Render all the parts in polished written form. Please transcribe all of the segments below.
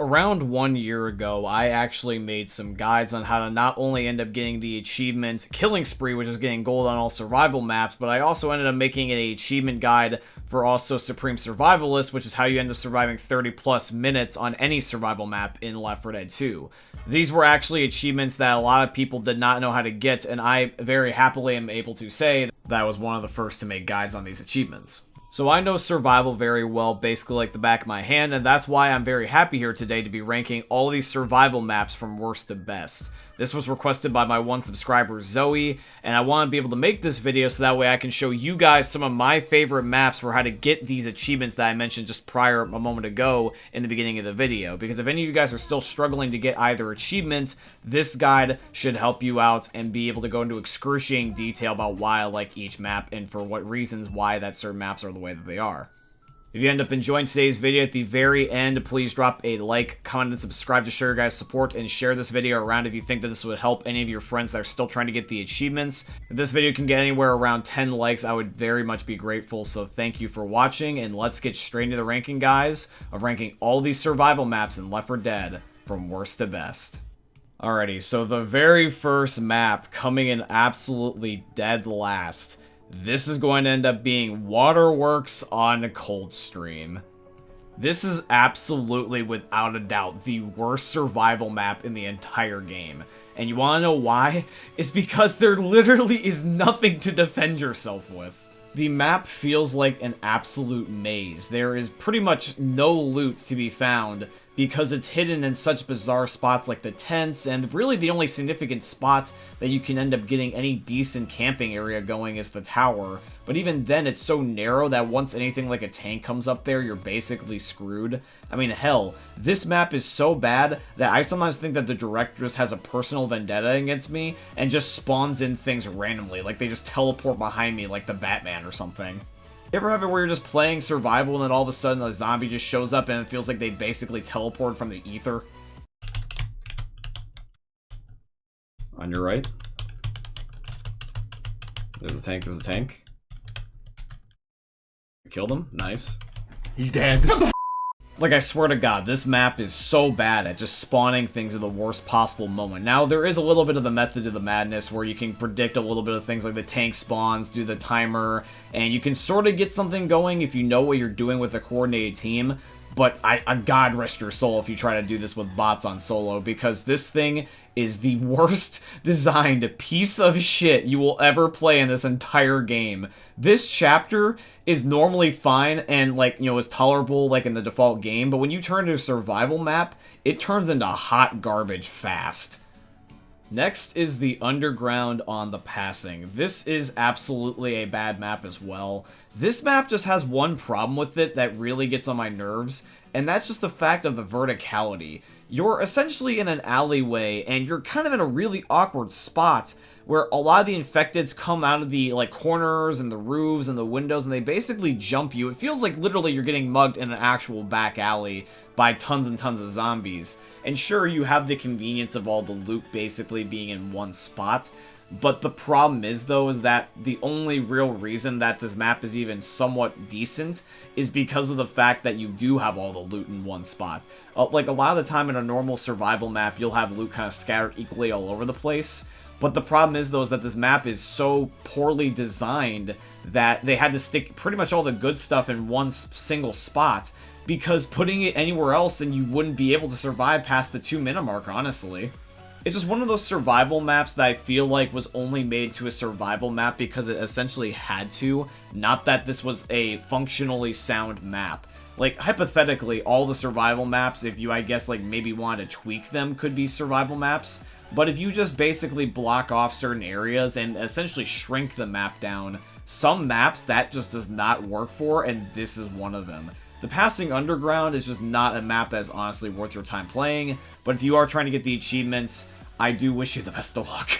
Around 1 year ago, I actually made some guides on how to not only end up getting the achievement Killing Spree, which is getting gold on all survival maps, but I also ended up making an achievement guide for also Supreme Survivalist, which is how you end up surviving 30 plus minutes on any survival map in Left 4 Dead 2. These were actually achievements that a lot of people did not know how to get, and I very happily am able to say that I was one of the first to make guides on these achievements. So I know survival very well, basically like the back of my hand, and that's why I'm very happy here today to be ranking all these survival maps from worst to best. This was requested by my one subscriber, Zoe, and I want to be able to make this video so that way I can show you guys some of my favorite maps for how to get these achievements that I mentioned just prior a moment ago in the beginning of the video. Because if any of you guys are still struggling to get either achievement, this guide should help you out and be able to go into excruciating detail about why I like each map and for what reasons why that certain maps are the way that they are. If you end up enjoying today's video at the very end, please drop a like, comment, and subscribe to show your guys' support, and share this video around if you think that this would help any of your friends that are still trying to get the achievements. If this video can get anywhere around 10 likes, I would very much be grateful, so thank you for watching, and let's get straight into the ranking, guys, of ranking all these survival maps in Left 4 Dead from worst to best. Alrighty, so the very first map coming in absolutely dead last. This is going to end up being Waterworks on Coldstream. This is absolutely, without a doubt, the worst survival map in the entire game. And you want to know why? It's because there literally is nothing to defend yourself with. The map feels like an absolute maze. There is pretty much no loot to be found because it's hidden in such bizarre spots like the tents, and really the only significant spot that you can end up getting any decent camping area going is the tower. But even then, it's so narrow that once anything like a tank comes up there, you're basically screwed. I mean, hell, this map is so bad that I sometimes think that the director just has a personal vendetta against me and just spawns in things randomly, like they just teleport behind me like the Batman or something. You ever have it where you're just playing survival and then all of a sudden a zombie just shows up and it feels like they basically teleport from the ether? On your right. There's a tank, there's a tank. Killed him, nice. He's dead. Like, I swear to God, this map is so bad at just spawning things at the worst possible moment. Now, there is a little bit of the method to the madness where you can predict a little bit of things like the tank spawns, do the timer, and you can sort of get something going if you know what you're doing with a coordinated team. But God rest your soul if you try to do this with bots on solo, because this thing is the worst designed piece of shit you will ever play in this entire game. This chapter is normally fine and, like, you know, is tolerable, like, in the default game, but when you turn to a survival map, it turns into hot garbage fast. Next is the Underground on the Passing. This is absolutely a bad map as well. This map just has one problem with it that really gets on my nerves, and that's just the fact of the verticality. You're essentially in an alleyway, and you're kind of in a really awkward spot where a lot of the infecteds come out of the, like, corners and the roofs and the windows, and they basically jump you. It feels like literally you're getting mugged in an actual back alley by tons and tons of zombies. And sure, you have the convenience of all the loot basically being in one spot, but the problem is, though, is that the only real reason that this map is even somewhat decent is because of the fact that you do have all the loot in one spot. Like, a lot of the time in a normal survival map, you'll have loot kind of scattered equally all over the place. But the problem is, though, is that this map is so poorly designed that they had to stick pretty much all the good stuff in one single spot, because putting it anywhere else, then you wouldn't be able to survive past the 2-minute mark, honestly. It's just one of those survival maps that I feel like was only made to a survival map because it essentially had to, not that this was a functionally sound map. Like, hypothetically, all the survival maps, if you, I guess, like, maybe wanted to tweak them, could be survival maps. But if you just basically block off certain areas and essentially shrink the map down, some maps that just does not work for, and this is one of them. The Passing Underground is just not a map that is honestly worth your time playing, but if you are trying to get the achievements, I do wish you the best of luck.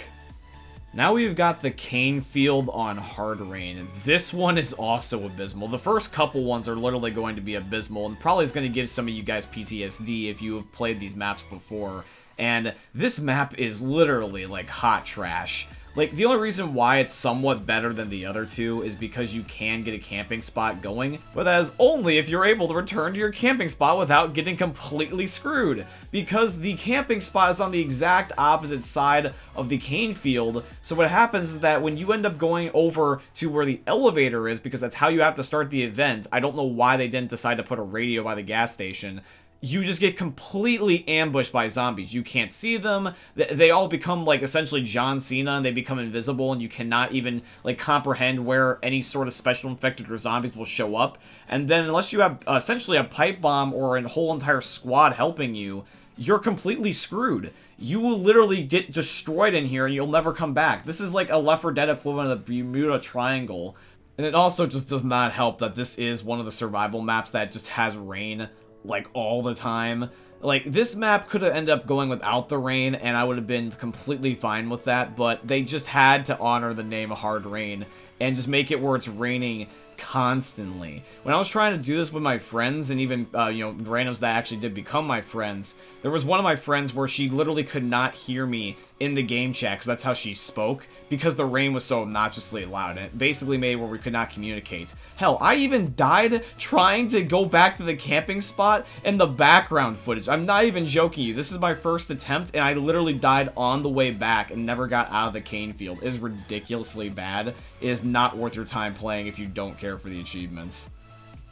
Now we've got the Kane Field on Hard Rain. This one is also abysmal. The first couple ones are literally going to be abysmal, and probably is going to give some of you guys PTSD if you have played these maps before. And this map is literally like hot trash. Like, the only reason why it's somewhat better than the other two is because you can get a camping spot going, but that is only if you're able to return to your camping spot without getting completely screwed, because the camping spot is on the exact opposite side of the Kane Field. So what happens is that when you end up going over to where the elevator is, because that's how you have to start the event, I don't know why they didn't decide to put a radio by the gas station, you just get completely ambushed by zombies. You can't see them. They all become, like, essentially John Cena, and they become invisible, and you cannot even, like, comprehend where any sort of special infected or zombies will show up. And then unless you have, essentially, a pipe bomb or a whole entire squad helping you, you're completely screwed. You will literally get destroyed in here, and you'll never come back. This is like a Left 4 Dead equivalent of the Bermuda Triangle. And it also just does not help that this is one of the survival maps that just has rain, like, all the time. Like, this map could have ended up going without the rain, and I would have been completely fine with that, but they just had to honor the name Hard Rain and just make it where it's raining constantly. When I was trying to do this with my friends, and even, you know, randoms that actually did become my friends, there was one of my friends where she literally could not hear me in the game chat, because that's how she spoke, because the rain was so obnoxiously loud, and it basically made where we could not communicate. Hell, I even died trying to go back to the camping spot in the background footage. I'm not even joking you. This is my first attempt, and I literally died on the way back and never got out of the Kane Field. It is ridiculously bad. It is not worth your time playing if you don't care for the achievements.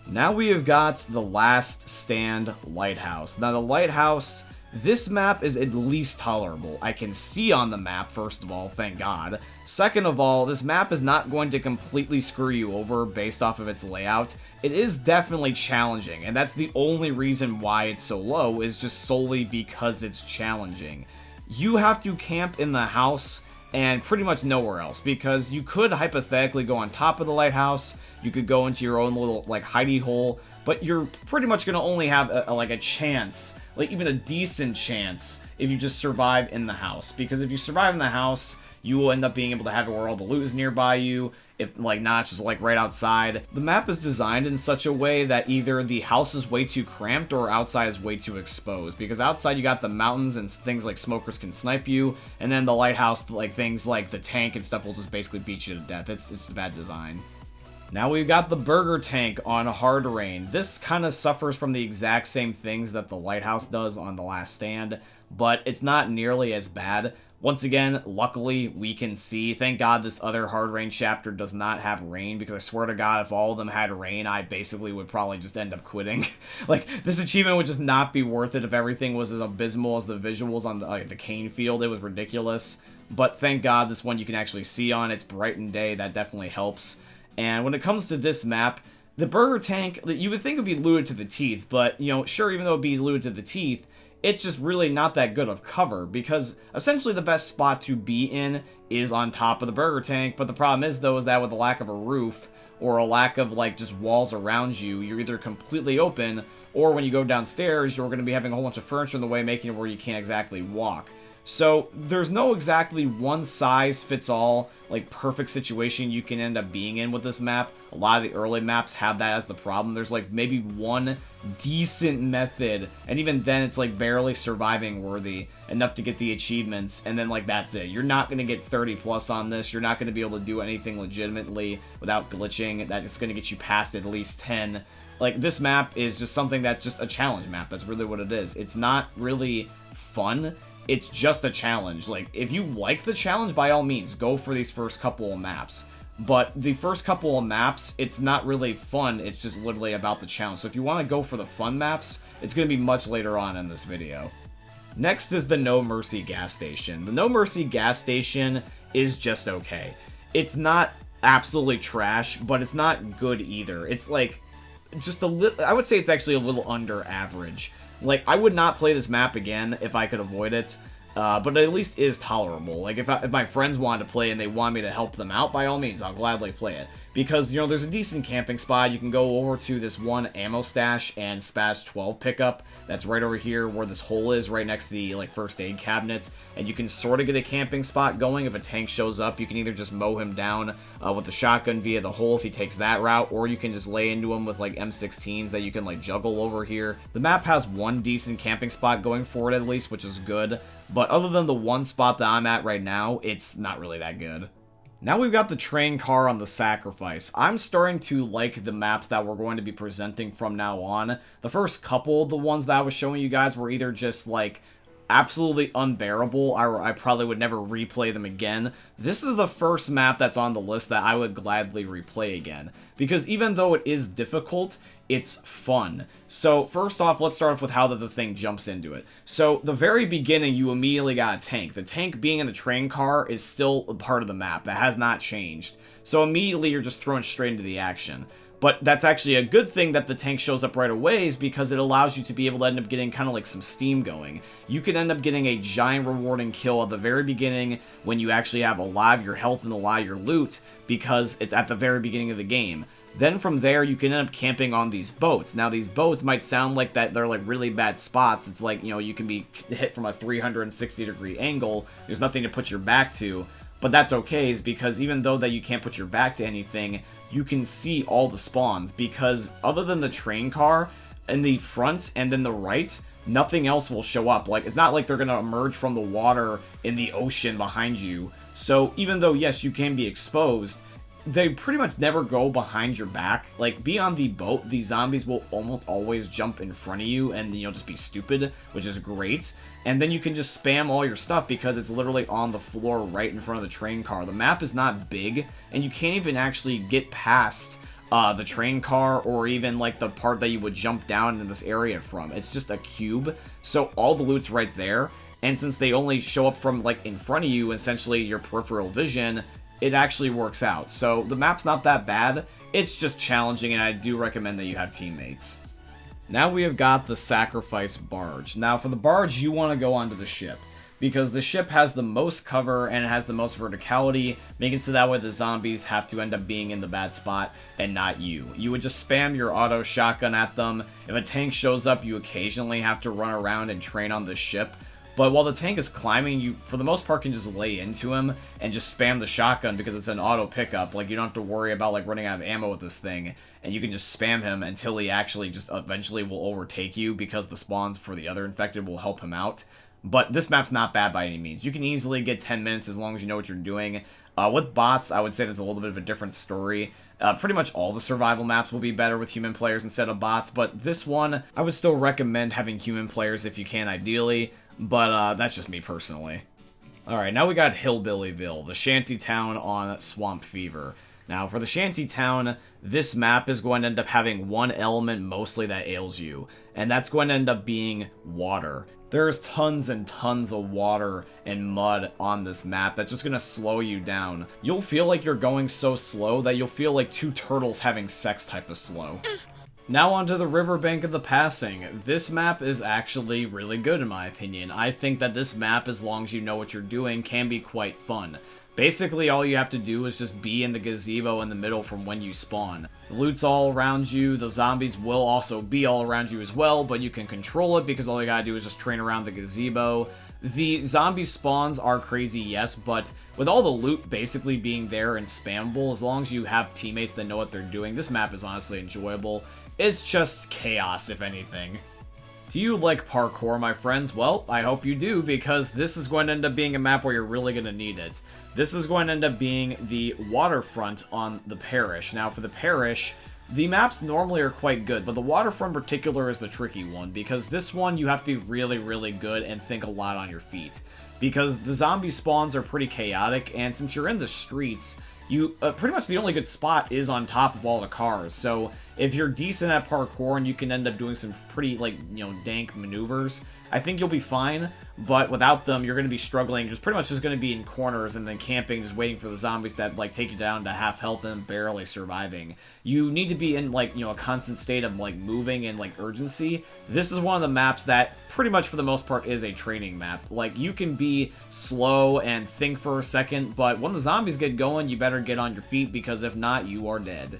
Now we have got the Last Stand Lighthouse. Now the Lighthouse, this map is at least tolerable. I can see on the map, first of all, thank God. Second of all, this map is not going to completely screw you over based off of its layout. It is definitely challenging, and that's the only reason why it's so low, is just solely because it's challenging. You have to camp in the house and pretty much nowhere else, because you could hypothetically go on top of the lighthouse, you could go into your own little, like, hidey hole, but you're pretty much going to only have like a chance, like even a decent chance, if you just survive in the house. Because if you survive in the house, you will end up being able to have it where all the loot is nearby you, if, like, not just, like, right outside. The map is designed in such a way that either the house is way too cramped or outside is way too exposed. Because outside you got the mountains and things like smokers can snipe you, and then the lighthouse, like, things like the tank and stuff will just basically beat you to death. It's just bad design. Now we've got the burger tank on Hard Rain. This kind of suffers from the exact same things that the lighthouse does on The Last Stand, but it's not nearly as bad. Once again, luckily, we can see. Thank God this other Hard Rain chapter does not have rain, because I swear to God, if all of them had rain, I basically would probably just end up quitting. Like, this achievement would just not be worth it if everything was as abysmal as the visuals on the Kane Field. It was ridiculous. But thank God this one you can actually see on. It's bright and day. That definitely helps. And when it comes to this map, the burger tank, you would think would be looted to the teeth, but, you know, sure, even though it'd be looted to the teeth, it's just really not that good of cover, because essentially the best spot to be in is on top of the burger tank. But the problem is, though, is that with the lack of a roof or a lack of, like, just walls around you, you're either completely open, or when you go downstairs, you're going to be having a whole bunch of furniture in the way, making it where you can't exactly walk. So there's no exactly one size fits all, like, perfect situation you can end up being in with this map. A lot of the early maps have that as the problem. There's, like, maybe one decent method, and even then it's, like, barely surviving worthy enough to get the achievements, and then, like, that's it. You're not going to get 30 plus on this. You're not going to be able to do anything legitimately without glitching. That is going to get you past at least 10. Like, this map is just something that's just a challenge map. That's really what it is. It's not really fun. It's just a challenge. Like, if you like the challenge, by all means, go for these first couple of maps. But the first couple of maps, it's not really fun, it's just literally about the challenge. So if you want to go for the fun maps, it's going to be much later on in this video. Next is the No Mercy gas station. The No Mercy gas station is just okay. It's not absolutely trash, but it's not good either. It's like, just a little, I would say it's actually a little under average. Like, I would not play this map again if I could avoid it, but it at least is tolerable. Like, if my friends wanted to play and they want me to help them out, by all means, I'll gladly play it. because, you know, there's a decent camping spot. You can go over to this one ammo stash and Spaz 12 pickup that's right over here where this hole is, right next to the, like, first aid cabinet, and you can sort of get a camping spot going. If a tank shows up, you can either just mow him down with the shotgun via the hole if he takes that route, or you can just lay into him with, like, M16s that you can, like, juggle over here. The map has one decent camping spot going for it, at least, which is good, but other than the one spot that I'm at right now, it's not really that good. Now we've got the train car on the Sacrifice. I'm starting to like the maps that we're going to be presenting from now on. The first couple of the ones that I was showing you guys were either just, like, absolutely unbearable. I probably would never replay them again. This is the first map that's on the list that I would gladly replay again, because even though it is difficult, it's fun. So first off, let's start off with how the thing jumps into it. So the very beginning, you immediately got a tank. The tank being in the train car is still a part of the map. That has not changed. So immediately you're just thrown straight into the action. But that's actually a good thing that the tank shows up right away, is because it allows you to be able to end up getting kind of like some steam going. You can end up getting a giant rewarding kill at the very beginning when you actually have a lot of your health and a lot of your loot, because it's at the very beginning of the game. Then from there, you can end up camping on these boats. Now, these boats might sound like that they're like really bad spots. It's like, you know, you can be hit from a 360-degree angle. There's nothing to put your back to. But that's okay, is because even though that you can't put your back to anything, you can see all the spawns, because other than the train car in the front and then the right, nothing else will show up. Like, it's not like they're going to emerge from the water in the ocean behind you. So even though, yes, you can be exposed, they pretty much never go behind your back. Like, be on the boat, the zombies will almost always jump in front of you and, you know, just be stupid, which is great. And then you can just spam all your stuff because it's literally on the floor right in front of the train car. The map is not big, and you can't even actually get past the train car, or even like the part that you would jump down into this area from. It's just a cube, so all the loot's right there. And since they only show up from like in front of you, essentially your peripheral vision, it actually works out. So the map's not that bad, it's just challenging, and I do recommend that you have teammates. Now we have got the Sacrifice barge. Now for the barge, you want to go onto the ship, because the ship has the most cover and it has the most verticality, making it so that way the zombies have to end up being in the bad spot and not you. You would just spam your auto shotgun at them. If a tank shows up, you occasionally have to run around and train on the ship. But while the tank is climbing, you, for the most part, can just lay into him and just spam the shotgun because it's an auto pickup. Like, you don't have to worry about, like, running out of ammo with this thing. And you can just spam him until he actually just eventually will overtake you, because the spawns for the other infected will help him out. But this map's not bad by any means. You can easily get 10 minutes as long as you know what you're doing. With bots, I would say that's a little bit of a different story. Pretty much all the survival maps will be better with human players instead of bots. But this one, I would still recommend having human players if you can, ideally. But that's just me personally. Alright, now we got Hillbillyville, the shanty town on Swamp Fever. Now, for the shanty town, this map is going to end up having one element mostly that ails you, and that's going to end up being water. There's tons and tons of water and mud on this map that's just going to slow you down. You'll feel like you're going so slow that you'll feel like two turtles having sex type of slow. Now onto the Riverbank of the Passing. This map is actually really good in my opinion. I think that this map, as long as you know what you're doing, can be quite fun. Basically, all you have to do is just be in the gazebo in the middle from when you spawn. The loot's all around you, the zombies will also be all around you as well, but you can control it because all you gotta do is just train around the gazebo. The zombie spawns are crazy, yes, but with all the loot basically being there and spammable, as long as you have teammates that know what they're doing, this map is honestly enjoyable. It's just chaos, if anything. Do you like parkour, my friends? Well, I hope you do, because this is going to end up being a map where you're really going to need it. This is going to end up being the waterfront on the parish. Now, for the parish, the maps normally are quite good, but the waterfront in particular is the tricky one, because this one you have to be really, really good and think a lot on your feet. Because the zombie spawns are pretty chaotic, and since you're in the streets, you pretty much the only good spot is on top of all the cars. So if you're decent at parkour and you can end up doing some pretty, like, you know, dank maneuvers, I think you'll be fine, but without them, you're going to be struggling. You're pretty much just going to be in corners and then camping, just waiting for the zombies to, like, take you down to half health and barely surviving. You need to be in, like, you know, a constant state of, like, moving and, like, urgency. This is one of the maps that, pretty much for the most part, is a training map. Like, you can be slow and think for a second, but when the zombies get going, you better get on your feet, because if not, you are dead.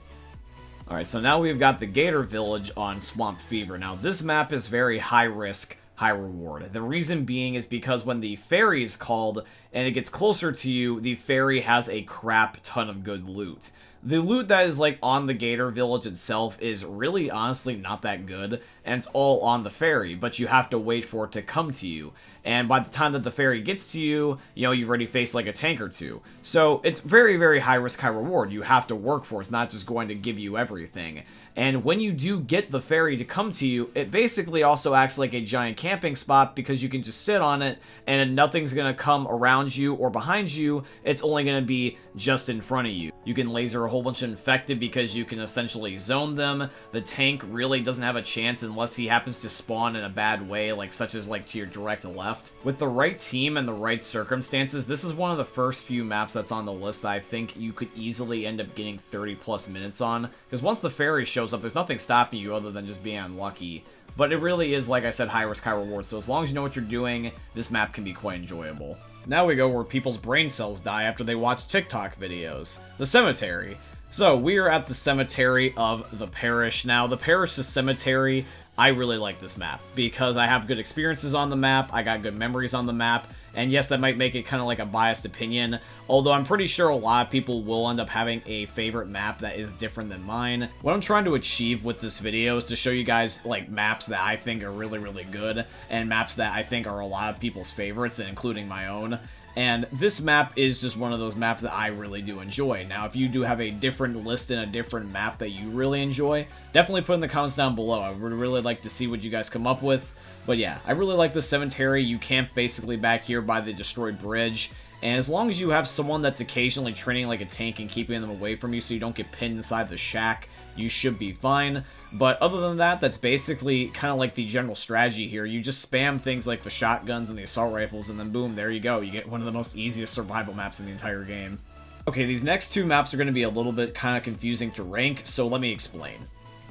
Alright, so now we've got the Gator Village on Swamp Fever. Now, this map is very high risk, high reward. The reason being is because when the ferry is called and it gets closer to you, the ferry has a crap ton of good loot. The loot that is, like, on the Gator Village itself is really, honestly, not that good, and it's all on the ferry, but you have to wait for it to come to you. And by the time that the ferry gets to you, you know, you've already faced, like, a tank or two. So, it's very, very high risk, high reward. You have to work for it. It's not just going to give you everything. And when you do get the ferry to come to you, it basically also acts like a giant camping spot, because you can just sit on it, and nothing's going to come around you or behind you. It's only going to be just in front of you. You can laser a whole bunch of infected because you can essentially zone them. The tank really doesn't have a chance unless he happens to spawn in a bad way, like such as like to your direct left. With the right team and the right circumstances, this is one of the first few maps that's on the list that I think you could easily end up getting 30 plus minutes on, because once the ferry shows up, there's nothing stopping you other than just being unlucky. But it really is, like I said, high risk, high reward, so as long as you know what you're doing, this map can be quite enjoyable. Now we go where people's brain cells die after they watch TikTok videos. The cemetery. So, we are at the cemetery of the parish. Now, the parish's cemetery, I really like this map, because I have good experiences on the map, I got good memories on the map, and yes, that might make it kind of like a biased opinion, although I'm pretty sure a lot of people will end up having a favorite map that is different than mine. What I'm trying to achieve with this video is to show you guys, like, maps that I think are really, really good, and maps that I think are a lot of people's favorites, and including my own. And this map is just one of those maps that I really do enjoy. Now, if you do have a different list and a different map that you really enjoy, definitely put in the comments down below. I would really like to see what you guys come up with. But yeah, I really like the cemetery. You camp basically back here by the destroyed bridge. And as long as you have someone that's occasionally training like a tank and keeping them away from you so you don't get pinned inside the shack, you should be fine. But other than that, that's basically kind of like the general strategy here. You just spam things like the shotguns and the assault rifles, and then boom, there you go. You get one of the most easiest survival maps in the entire game. Okay, these next two maps are going to be a little bit kind of confusing to rank, so let me explain.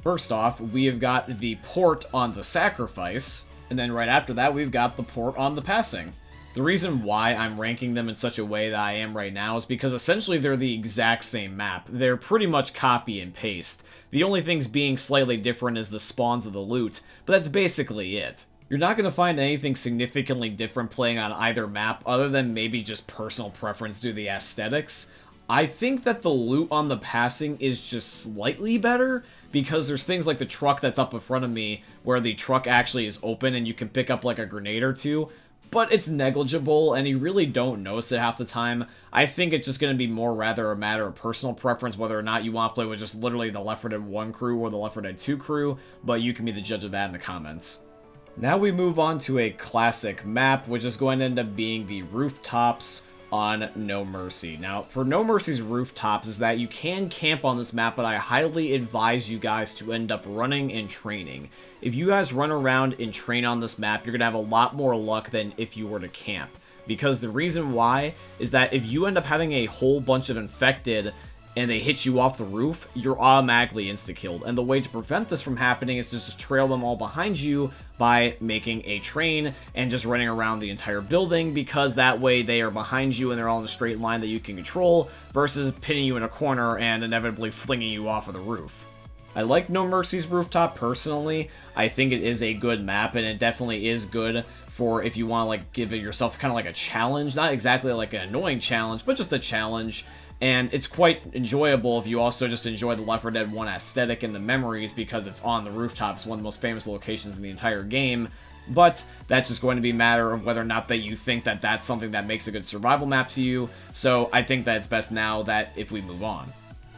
First off, we have got the port on the sacrifice, and then right after that, we've got the port on the passing. The reason why I'm ranking them in such a way that I am right now is because essentially they're the exact same map. They're pretty much copy and paste. The only things being slightly different is the spawns of the loot, but that's basically it. You're not going to find anything significantly different playing on either map other than maybe just personal preference due to the aesthetics. I think that the loot on the passing is just slightly better, because there's things like the truck that's up in front of me where the truck actually is open and you can pick up like a grenade or two. But it's negligible, and you really don't notice it half the time. I think it's just going to be more rather a matter of personal preference, whether or not you want to play with just literally the Left 4 Dead 1 crew or the Left 4 Dead 2 crew, but you can be the judge of that in the comments. Now we move on to a classic map, which is going to end up being the rooftops on No Mercy. Now, for No Mercy's rooftops is that you can camp on this map, but I highly advise you guys to end up running and training. If you guys run around and train on this map, you're going to have a lot more luck than if you were to camp. Because the reason why is that if you end up having a whole bunch of infected and they hit you off the roof, you're automatically insta-killed. And the way to prevent this from happening is to just trail them all behind you by making a train and just running around the entire building, because that way they are behind you and they're all in a straight line that you can control, versus pinning you in a corner and inevitably flinging you off of the roof. I like No Mercy's rooftop personally. I think it is a good map, and it definitely is good for if you want to like give it yourself kind of like a challenge. Not exactly like an annoying challenge, but just a challenge. And it's quite enjoyable if you also just enjoy the Left 4 Dead 1 aesthetic and the memories, because it's on the rooftops, one of the most famous locations in the entire game. But that's just going to be a matter of whether or not that you think that that's something that makes a good survival map to you. So I think that it's best now that if we move on.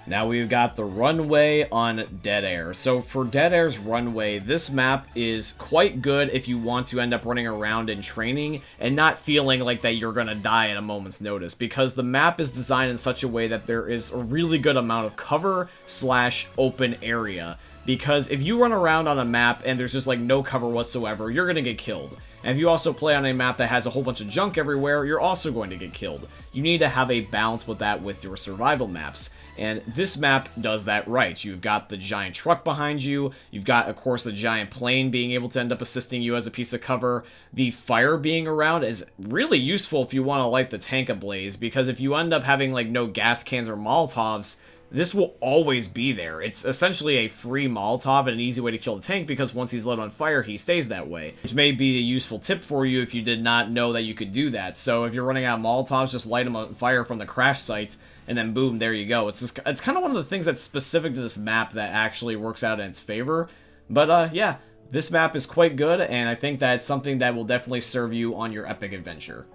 Now we've got the runway on Dead Air. So for Dead Air's runway, this map is quite good if you want to end up running around and training and not feeling like that you're going to die at a moment's notice, because the map is designed in such a way that there is a really good amount of cover / open area. because if you run around on a map and there's just like no cover whatsoever, you're gonna get killed. And if you also play on a map that has a whole bunch of junk everywhere, you're also going to get killed. You need to have a balance with that with your survival maps. And this map does that right. You've got the giant truck behind you. You've got, of course, the giant plane being able to end up assisting you as a piece of cover. The fire being around is really useful if you want to light the tank ablaze, because if you end up having, like, no gas cans or Molotovs, this will always be there. It's essentially a free Molotov and an easy way to kill the tank, because once he's lit on fire, he stays that way. Which may be a useful tip for you if you did not know that you could do that. So if you're running out of Molotovs, just light them on fire from the crash site, and then boom, there you go. It's kind of one of the things that's specific to this map that actually works out in its favor. But yeah, this map is quite good, and I think that's something that will definitely serve you on your epic adventure.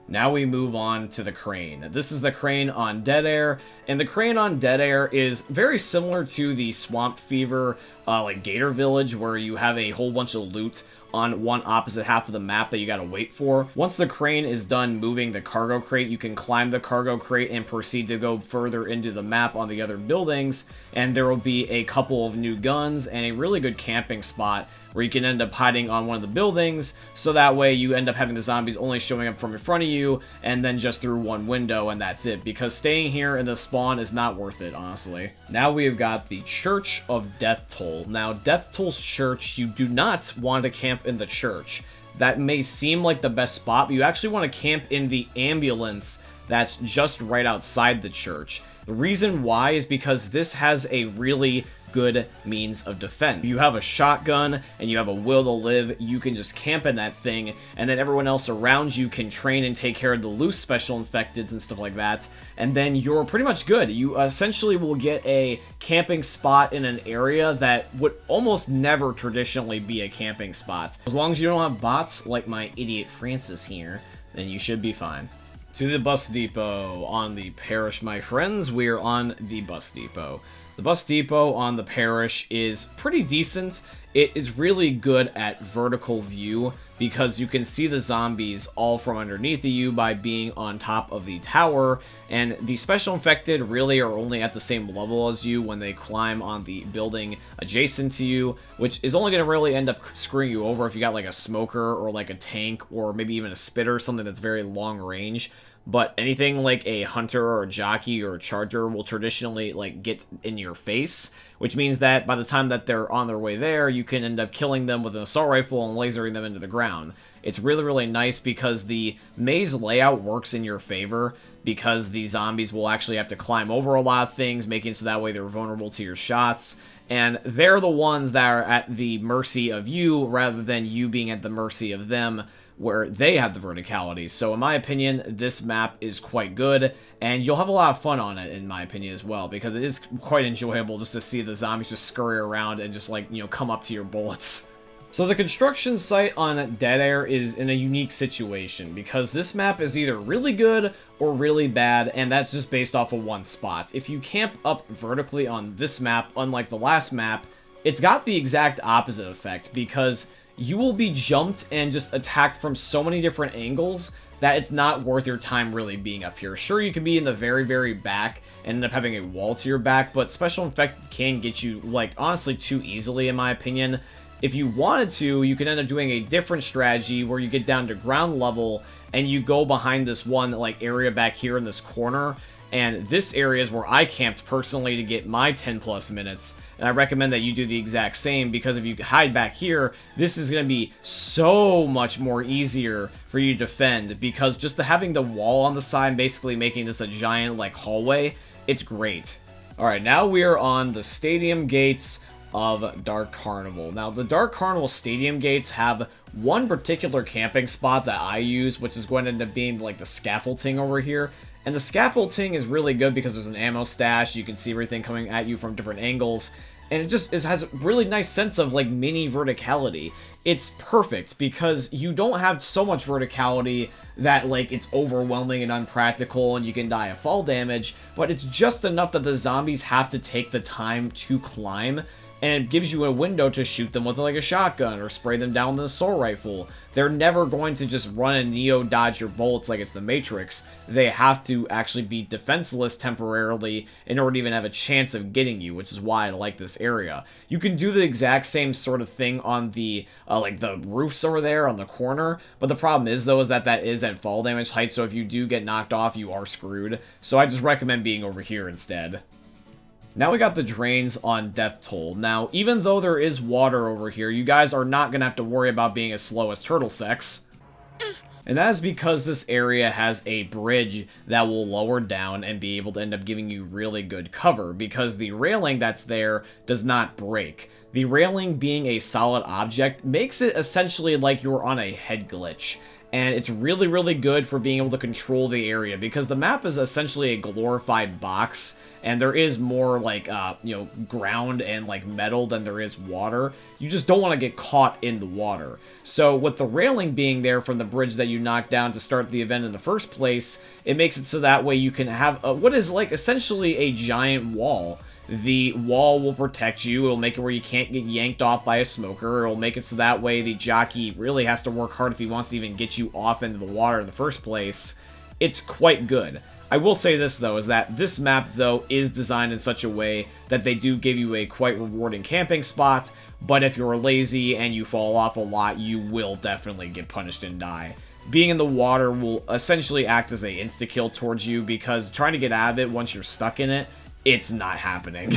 Now we move on to the crane. This is the crane on Dead Air, and the crane on Dead Air is very similar to the Swamp Fever, like Gator Village, where you have a whole bunch of loot on one opposite half of the map that you gotta wait for. Once the crane is done moving the cargo crate, you can climb the cargo crate and proceed to go further into the map on the other buildings, and there will be a couple of new guns and a really good camping spot where you can end up hiding on one of the buildings, so that way you end up having the zombies only showing up from in front of you, and then just through one window, and that's it, because staying here in the spawn is not worth it, honestly. Now we have got the Church of Death Toll. Now, Death Toll's church, you do not want to camp in the church. That may seem like the best spot, but you actually want to camp in the ambulance that's just right outside the church. The reason why is because this has a really good means of defense. If you have a shotgun and you have a will to live, you can just camp in that thing, and then everyone else around you can train and take care of the loose special infecteds and stuff like that, and then you're pretty much good. You essentially will get a camping spot in an area that would almost never traditionally be a camping spot. As long as you don't have bots like my idiot Francis here, then you should be fine. To the bus depot on the parish, my friends. We are on the bus depot. The bus depot on the parish is pretty decent. It is really good at vertical view because you can see the zombies all from underneath of you by being on top of the tower, and the special infected really are only at the same level as you when they climb on the building adjacent to you, which is only going to really end up screwing you over if you got like a smoker or like a tank or maybe even a spitter, something that's very long range. But anything like a hunter or a jockey or a charger will traditionally like get in your face, which means that by the time that they're on their way there, you can end up killing them with an assault rifle and lasering them into the ground. It's really, really nice because the maze layout works in your favor, because the zombies will actually have to climb over a lot of things, making it so that way they're vulnerable to your shots. And they're the ones that are at the mercy of you rather than you being at the mercy of them, where they have the verticality. So in my opinion, this map is quite good, and you'll have a lot of fun on it, in my opinion, as well, because it is quite enjoyable just to see the zombies just scurry around and just, like, you know, come up to your bullets. So the construction site on Dead Air is in a unique situation, because this map is either really good or really bad, and that's just based off of one spot. If you camp up vertically on this map, unlike the last map, it's got the exact opposite effect, because you will be jumped and just attacked from so many different angles that it's not worth your time really being up here. Sure, you can be in the very, very back and end up having a wall to your back, but special infected can get you, like, honestly too easily, in my opinion. If you wanted to, you could end up doing a different strategy where you get down to ground level and you go behind this one, like, area back here in this corner. And this area is where I camped personally to get my 10 plus minutes, and I recommend that you do the exact same, because if you hide back here, this is going to be so much more easier for you to defend, because just having the wall on the side, basically making this a giant like hallway, it's great. Alright, now we are on the stadium gates of Dark Carnival. Now, the Dark Carnival stadium gates have one particular camping spot that I use, which is going to end up being like the scaffolding over here. And the scaffolding is really good because there's an ammo stash, you can see everything coming at you from different angles, and it has a really nice sense of, like, mini verticality. It's perfect because you don't have so much verticality that, like, it's overwhelming and unpractical and you can die of fall damage, but it's just enough that the zombies have to take the time to climb, and it gives you a window to shoot them with like a shotgun or spray them down with an assault rifle. They're never going to just run and neo-dodge your bullets like it's the Matrix. They have to actually be defenseless temporarily in order to even have a chance of getting you, which is why I like this area. You can do the exact same sort of thing on the, like the roofs over there on the corner, but the problem is, though, is that that is at fall damage height, so if you do get knocked off, you are screwed. So I just recommend being over here instead. Now we got the drains on Death Toll. Now, even though there is water over here, you guys are not going to have to worry about being as slow as turtle sex. And that is because this area has a bridge that will lower down and be able to end up giving you really good cover, because the railing that's there does not break. The railing being a solid object makes it essentially like you're on a head glitch. And it's really, really good for being able to control the area, because the map is essentially a glorified box, and there is more, like, you know, ground and, like, metal than there is water. You just don't want to get caught in the water. So, with the railing being there from the bridge that you knocked down to start the event in the first place, it makes it so that way you can have what is, like, essentially a giant wall. The wall will protect you. It'll make it where you can't get yanked off by a smoker. It'll make it so that way the jockey really has to work hard if he wants to even get you off into the water in the first place. It's quite good. I will say this, though, is that this map, though, is designed in such a way that they do give you a quite rewarding camping spot, but if you're lazy and you fall off a lot, you will definitely get punished and die. Being in the water will essentially act as a insta-kill towards you, because trying to get out of it once you're stuck in it, it's not happening.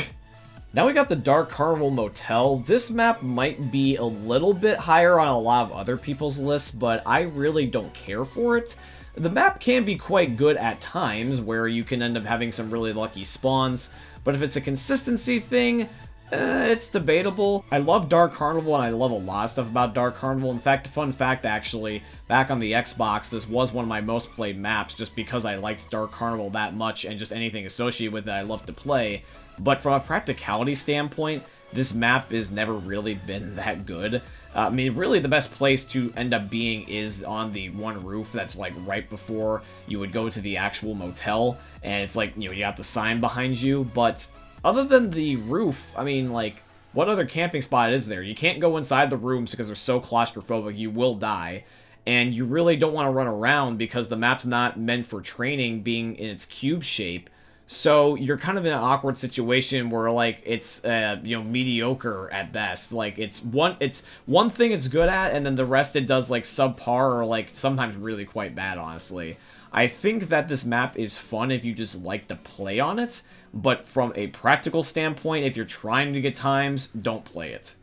Now we got the Dark Carnival Motel. This map might be a little bit higher on a lot of other people's lists, but I really don't care for it. The map can be quite good at times, where you can end up having some really lucky spawns, but if it's a consistency thing, it's debatable. I love Dark Carnival, and I love a lot of stuff about Dark Carnival. In fact, fun fact actually, back on the Xbox, this was one of my most played maps, just because I liked Dark Carnival that much, and just anything associated with it I love to play. But from a practicality standpoint, this map has never really been that good. I mean, really the best place to end up being is on the one roof that's like right before you would go to the actual motel, and it's like, you know, you got the sign behind you, but other than the roof, I mean, like, what other camping spot is there? You can't go inside the rooms because they're so claustrophobic, you will die, and you really don't want to run around because the map's not meant for training, being in its cube shape. So you're kind of in an awkward situation where, like, it's you know, mediocre at best. Like, it's one thing it's good at, and then the rest it does like subpar, or like sometimes really quite bad, honestly. I think that this map is fun if you just like to play on it, but from a practical standpoint, if you're trying to get times, don't play it.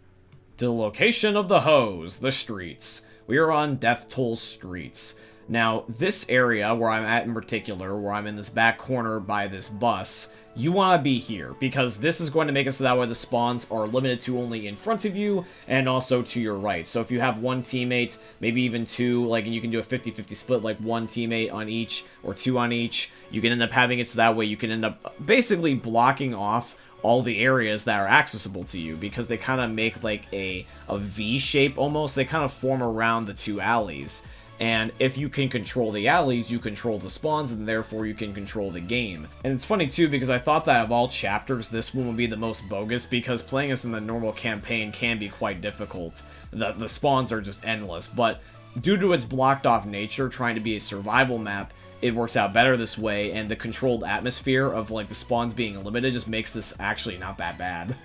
To the location of the hose, the streets. We are on Death Toll Streets. Now, this area where I'm at in particular, where I'm in this back corner by this bus, you want to be here, because this is going to make it so that way the spawns are limited to only in front of you, and also to your right. So if you have one teammate, maybe even two, like, and you can do a 50-50 split, like one teammate on each, or two on each, you can end up having it so that way you can end up basically blocking off all the areas that are accessible to you, because they kind of make like a V shape almost. They kind of form around the two alleys. And if you can control the alleys, you control the spawns, and therefore you can control the game. And it's funny too, because I thought that of all chapters, this one would be the most bogus, because playing this in the normal campaign can be quite difficult. The spawns are just endless, but due to its blocked off nature, trying to be a survival map, it works out better this way, and the controlled atmosphere of like the spawns being limited just makes this actually not that bad.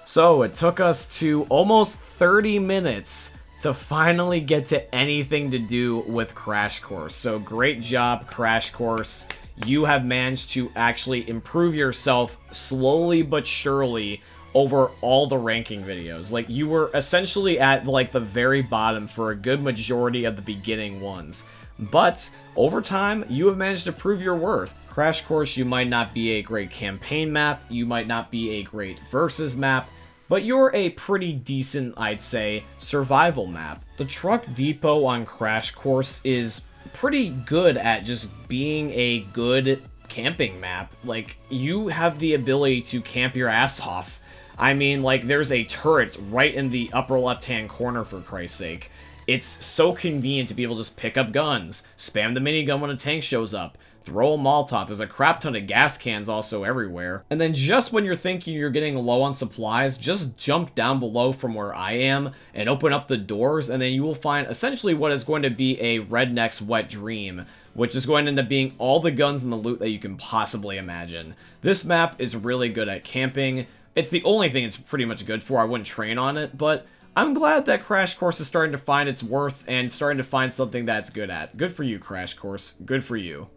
So it took us to almost 30 minutes to finally get to anything to do with Crash Course. So great job, Crash Course. You have managed to actually improve yourself slowly but surely over all the ranking videos. Like, you were essentially at like the very bottom for a good majority of the beginning ones. But over time, you have managed to prove your worth. Crash Course, you might not be a great campaign map, you might not be a great versus map, but you're a pretty decent, I'd say, survival map. The Truck Depot on Crash Course is pretty good at just being a good camping map. Like, you have the ability to camp your ass off. I mean, like, there's a turret right in the upper left-hand corner, for Christ's sake. It's so convenient to be able to just pick up guns, spam the minigun when a tank shows up, throw a Molotov. There's a crap ton of gas cans also everywhere. And then just when you're thinking you're getting low on supplies, just jump down below from where I am and open up the doors, and then you will find essentially what is going to be a redneck's wet dream, which is going to end up being all the guns and the loot that you can possibly imagine. This map is really good at camping. It's the only thing it's pretty much good for. I wouldn't train on it, but I'm glad that Crash Course is starting to find its worth and starting to find something that's good at. Good for you, Crash Course. Good for you.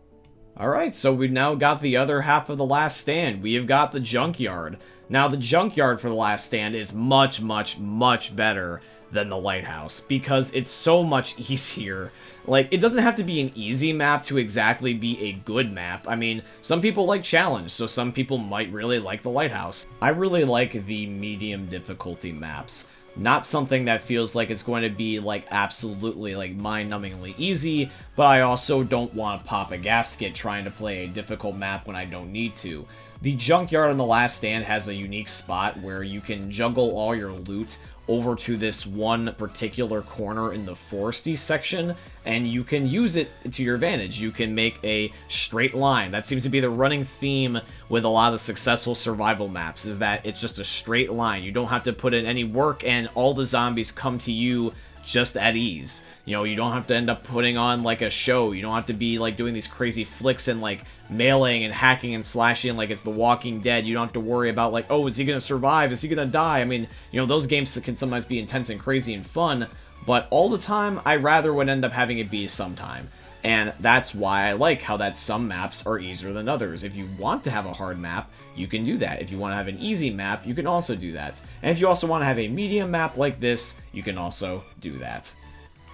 Alright, so we've now got the other half of the last stand. We have got the junkyard. Now, the junkyard for the last stand is much, much, much better than the Lighthouse because it's so much easier. Like, it doesn't have to be an easy map to exactly be a good map. I mean, some people like challenge, so some people might really like the Lighthouse. I really like the medium difficulty maps. Not something that feels like it's going to be, like, absolutely, like, mind-numbingly easy, but I also don't want to pop a gasket trying to play a difficult map when I don't need to. The junkyard on the last stand has a unique spot where you can juggle all your loot over to this one particular corner in the foresty section, and you can use it to your advantage. You can make a straight line. That seems to be the running theme with a lot of the successful survival maps, is that it's just a straight line. You don't have to put in any work, and all the zombies come to you just at ease. You know, you don't have to end up putting on, like, a show. You don't have to be, like, doing these crazy flicks and, like, mailing and hacking and slashing like it's The Walking Dead. You don't have to worry about, like, oh, is he going to survive? Is he going to die? I mean, you know, those games can sometimes be intense and crazy and fun, but all the time, I rather would end up having it be sometime. And that's why I like how that some maps are easier than others. If you want to have a hard map, you can do that. If you want to have an easy map, you can also do that. And if you also want to have a medium map like this, you can also do that.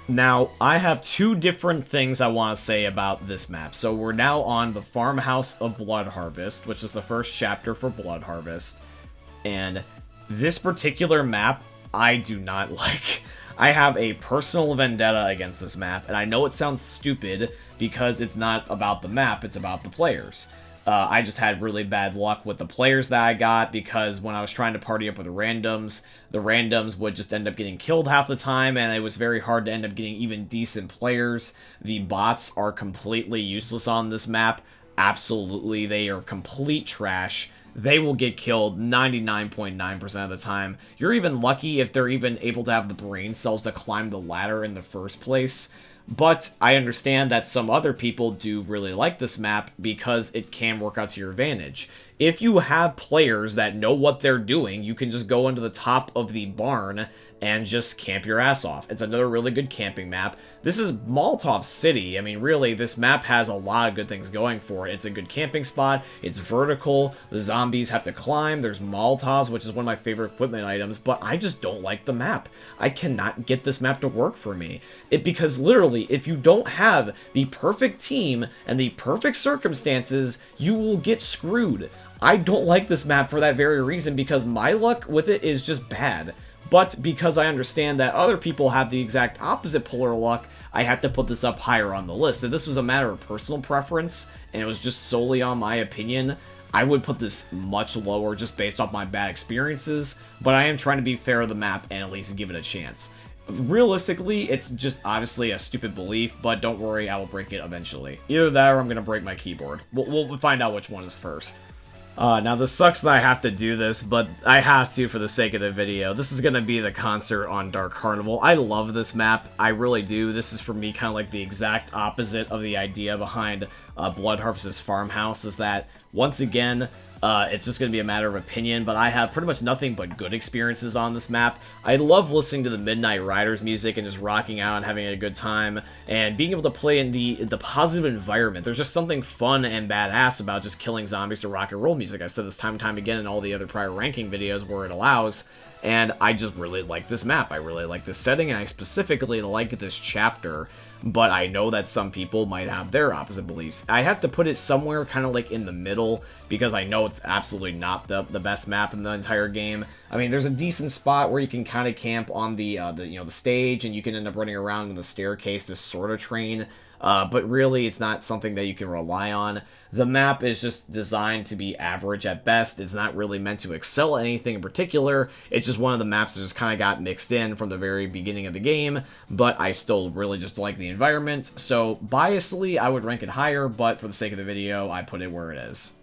Now, I have two different things I want to say about this map. So we're now on the Farmhouse of Blood Harvest, which is the first chapter for Blood Harvest. And this particular map, I do not like. I have a personal vendetta against this map, and I know it sounds stupid because it's not about the map, it's about the players. I just had really bad luck with the players that I got because when I was trying to party up with the randoms would just end up getting killed half the time, and it was very hard to end up getting even decent players. The bots are completely useless on this map. Absolutely, they are complete trash. They will get killed 99.9% of the time. You're even lucky if they're even able to have the brain cells to climb the ladder in the first place. But I understand that some other people do really like this map because it can work out to your advantage. If you have players that know what they're doing, you can just go into the top of the barn and just camp your ass off. It's another really good camping map. This is Molotov City. I mean, really, this map has a lot of good things going for it. It's a good camping spot. It's vertical. The zombies have to climb. There's Molotovs, which is one of my favorite equipment items, but I just don't like the map. I cannot get this map to work for me. Because literally, if you don't have the perfect team and the perfect circumstances, you will get screwed. I don't like this map for that very reason, because my luck with it is just bad. But because I understand that other people have the exact opposite polar luck, I have to put this up higher on the list. If this was a matter of personal preference, and it was just solely on my opinion, I would put this much lower just based off my bad experiences, but I am trying to be fair to the map and at least give it a chance. Realistically, it's just obviously a stupid belief, but don't worry, I will break it eventually. Either that or I'm going to break my keyboard. We'll find out which one is first. Now this sucks that I have to do this, but I have to for the sake of the video. This is going to be the concert on Dark Carnival. I love this map. I really do. This is for me kind of like the exact opposite of the idea behind Blood Harvest's Farmhouse, is that, once again, it's just going to be a matter of opinion, but I have pretty much nothing but good experiences on this map. I love listening to the Midnight Riders music and just rocking out and having a good time, and being able to play in the positive environment. There's just something fun and badass about just killing zombies to rock and roll music. I said this time and time again in all the other prior ranking videos where it allows, and I just really like this map. I really like this setting, and I specifically like this chapter. But I know that some people might have their opposite beliefs. I have to put it somewhere kind of like in the middle, because I know it's absolutely not the best map in the entire game. I mean, there's a decent spot where you can kind of camp on the stage, and you can end up running around in the staircase to sort of train. But really, it's not something that you can rely on. The map is just designed to be average at best. It's not really meant to excel at anything in particular. It's just one of the maps that just kind of got mixed in from the very beginning of the game, but I still really just like the environment, so biasly I would rank it higher, but for the sake of the video, I put it where it is.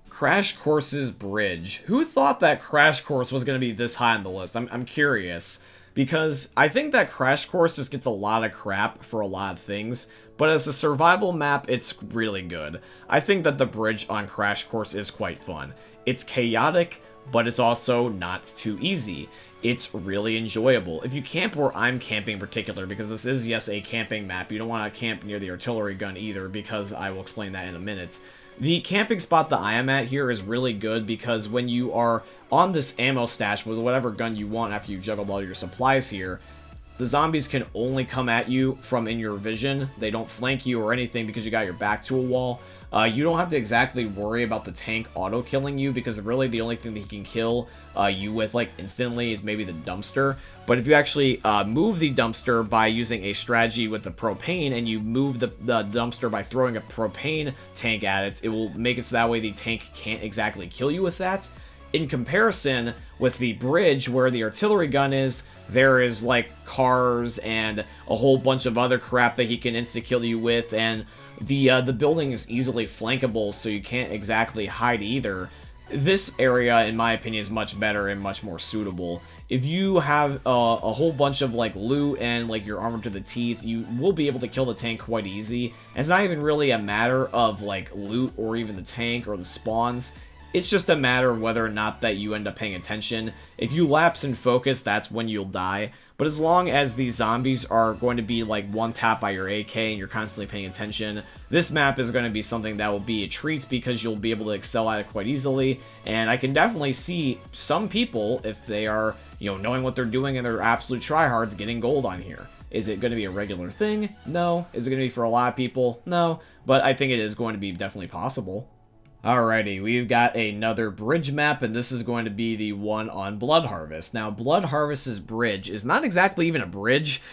Crash Course's Bridge. Who thought that Crash Course was going to be this high on the list? I'm curious, because I think that Crash Course just gets a lot of crap for a lot of things, but as a survival map, it's really good. I think that the bridge on Crash Course is quite fun. It's chaotic, but it's also not too easy. It's really enjoyable. If you camp where I'm camping in particular, because this is, yes, a camping map, you don't want to camp near the artillery gun either, because I will explain that in a minute. The camping spot that I am at here is really good because when you are on this ammo stash with whatever gun you want after you've juggled all your supplies here, the zombies can only come at you from in your vision. They don't flank you or anything because you got your back to a wall. You don't have to exactly worry about the tank auto-killing you because really the only thing that he can kill you with like instantly is maybe the dumpster. But if you actually move the dumpster by using a strategy with the propane and you move the dumpster by throwing a propane tank at it, it will make it so that way the tank can't exactly kill you with that. In comparison with the bridge where the artillery gun is, there is like cars and a whole bunch of other crap that he can insta-kill you with, and the building is easily flankable, so you can't exactly hide either. This area, in my opinion, is much better and much more suitable. If you have a whole bunch of like loot and like you're armored to the teeth, you will be able to kill the tank quite easy. And it's not even really a matter of like loot or even the tank or the spawns. It's just a matter of whether or not that you end up paying attention. If you lapse in focus, that's when you'll die. But as long as these zombies are going to be like one tap by your AK and you're constantly paying attention, this map is going to be something that will be a treat because you'll be able to excel at it quite easily. And I can definitely see some people, if they are, you know, knowing what they're doing and they're absolute tryhards, getting gold on here. Is it going to be a regular thing? No. Is it going to be for a lot of people? No. But I think it is going to be definitely possible. Alrighty, we've got another bridge map, and this is going to be the one on Blood Harvest. Now, Blood Harvest's bridge is not exactly even a bridge.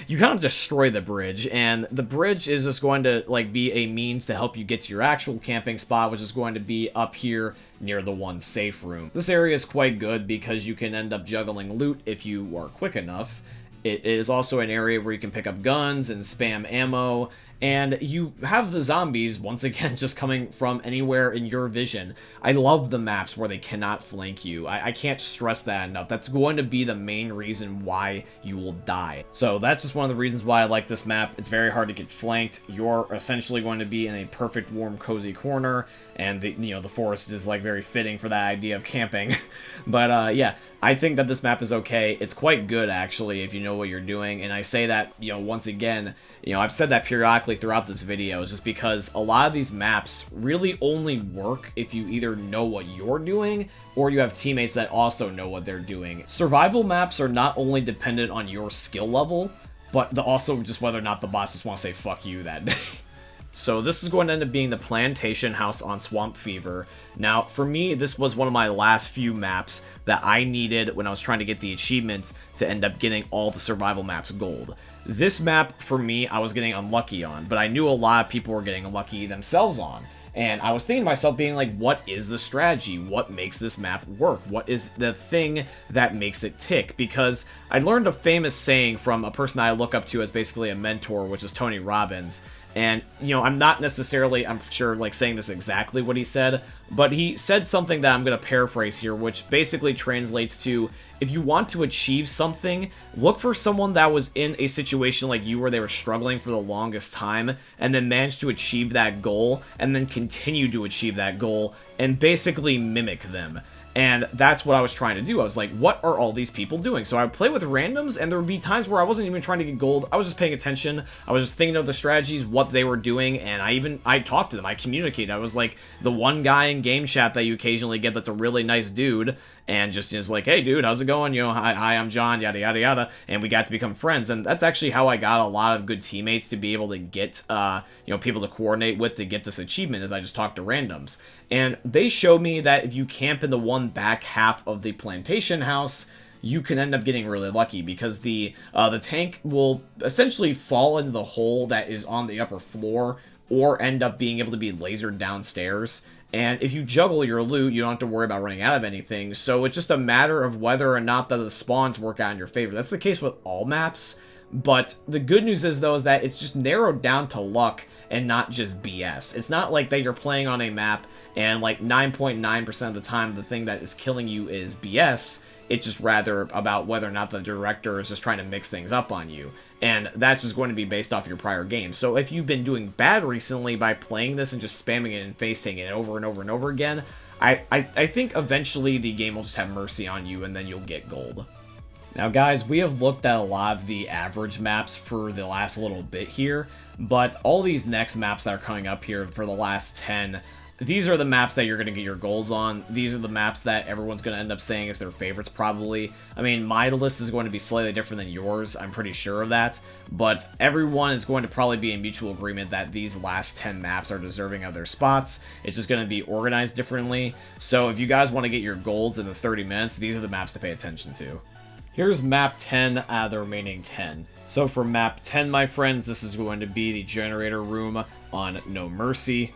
You kind of destroy the bridge, and the bridge is just going to like be a means to help you get to your actual camping spot, which is going to be up here near the one safe room. This area is quite good because you can end up juggling loot if you are quick enough. It is also an area where you can pick up guns and spam ammo, and you have the zombies, once again, just coming from anywhere in your vision. I love the maps where they cannot flank you. I can't stress that enough. That's going to be the main reason why you will die. So that's just one of the reasons why I like this map. It's very hard to get flanked. You're essentially going to be in a perfect, warm, cozy corner, and the forest is like very fitting for that idea of camping. But yeah, I think that this map is okay. It's quite good, actually, if you know what you're doing. And I say that, once again, I've said that periodically throughout this video, just because a lot of these maps really only work if you either know what you're doing or you have teammates that also know what they're doing. Survival maps are not only dependent on your skill level, but also just whether or not the bots just want to say fuck you that day. So this is going to end up being the Plantation House on Swamp Fever. Now, for me, this was one of my last few maps that I needed when I was trying to get the achievements to end up getting all the survival maps gold. This map, for me, I was getting unlucky on, but I knew a lot of people were getting unlucky themselves on. And I was thinking to myself, being like, what is the strategy? What makes this map work? What is the thing that makes it tick? Because I learned a famous saying from a person I look up to as basically a mentor, which is Tony Robbins. And, I'm not necessarily, I'm sure, like, saying this exactly what he said, but he said something that I'm going to paraphrase here, which basically translates to, if you want to achieve something, look for someone that was in a situation like you where they were struggling for the longest time, and then managed to achieve that goal, and then continue to achieve that goal, and basically mimic them. And that's what I was trying to do. I was like, what are all these people doing? So I would play with randoms, and there would be times where I wasn't even trying to get gold. I was just paying attention. I was just thinking of the strategies, what they were doing, and I talked to them. I communicated. I was like the one guy in game chat that you occasionally get that's a really nice dude, and just is like, hey, dude, how's it going? Hi, I'm John, yada, yada, yada. And we got to become friends. And that's actually how I got a lot of good teammates to be able to get, people to coordinate with to get this achievement, as I just talked to randoms. And they showed me that if you camp in the one back half of the plantation house, you can end up getting really lucky, because the tank will essentially fall into the hole that is on the upper floor, or end up being able to be lasered downstairs. And if you juggle your loot, you don't have to worry about running out of anything. So it's just a matter of whether or not that the spawns work out in your favor. That's the case with all maps, But the good news is, though, is that it's just narrowed down to luck and not just BS. It's not like that you're playing on a map and like 9.9% of the time the thing that is killing you is BS. It's just rather about whether or not the director is just trying to mix things up on you. And that's just going to be based off your prior games. So if you've been doing bad recently by playing this and just spamming it and facing it over and over and over again, I think eventually the game will just have mercy on you and then you'll get gold. Now guys, we have looked at a lot of the average maps for the last little bit here, but all these next maps that are coming up here for the last 10, these are the maps that you're going to get your golds on. These are the maps that everyone's going to end up saying is their favorites probably. I mean, my list is going to be slightly different than yours, I'm pretty sure of that, but everyone is going to probably be in mutual agreement that these last 10 maps are deserving of their spots. It's just going to be organized differently. So if you guys want to get your golds in the 30 minutes, these are the maps to pay attention to. Here's map 10 out of the remaining 10. So for map 10, my friends, this is going to be the generator room on No Mercy.